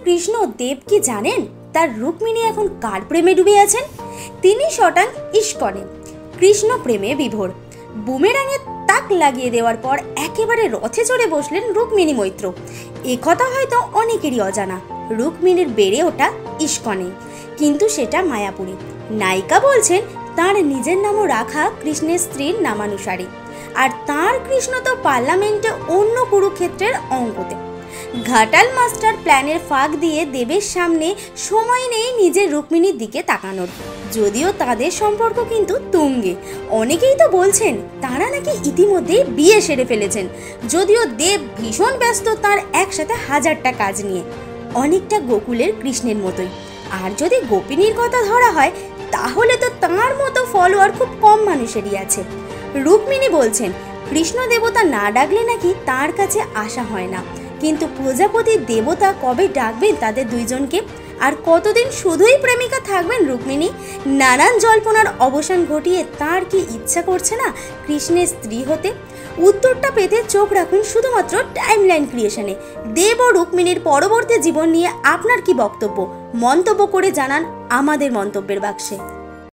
কৃষ্ণ দেব কি জানেন তার রুক্মিণী এখন কার প্রেমে ডুবে আছেন? তিনি শটান ইস্কনে, কৃষ্ণ প্রেমে বিভোর। বুমেরাঙে তাক লাগিয়ে দেওয়ার পর একেবারে রথে চড়ে বসলেন রুক্মিণী মৈত্র। একথা হয়তো অনেকেরই অজানা, রুক্মিণীর বেড়ে ওঠা ইস্কনে, কিন্তু সেটা মায়াপুরে। নায়িকা বলছেন তার নিজের নামও রাখা কৃষ্ণের স্ত্রীর নামানুসারে, আর তার কৃষ্ণ তো পার্লামেন্টে অন্য কুরুক্ষেত্রের অঙ্কতে। ঘাটাল মাস্টার প্ল্যানের ফাঁক দিয়ে দেবের সামনে সময় নেই নিজের রুক্মিণীর দিকে তাকানোর, যদিও তাদের সম্পর্ক কিন্তু তুঙ্গে। অনেকেই তো বলছেন তারা নাকি ইতিমধ্যেই বিয়ে সেরে ফেলেছেন, যদিও দেব ভীষণ ব্যস্ত তার একসাথে হাজারটা কাজ নিয়ে, অনেকটা গোকুলের কৃষ্ণের মতোই। আর যদি গোপিনীর কথা ধরা হয় তাহলে তো তার মতো ফলোয়ার খুব কম মানুষেরই আছে। রুক্মিণী বলছেন কৃষ্ণ দেবতা না ডাকলে নাকি তার কাছে আসা হয় না, কিন্তু প্রজাপতির দেবতা কবে ডাকবেন তাদের দুইজনকে? আর কতদিন শুধুই প্রেমিকা থাকবেন রুক্মিণী? নানান জল্পনার অবসান ঘটিয়ে তার কি ইচ্ছা করছে না কৃষ্ণের স্ত্রী হতে? উত্তরটা পেতে চোখ রাখুন শুধুমাত্র টাইমলাইন ক্রিয়েশনে। দেব ও রুক্মিণীর পরবর্তী জীবন নিয়ে আপনার কি বক্তব্য? মন্তব্য করে জানান আমাদের মন্তব্যের বাক্সে।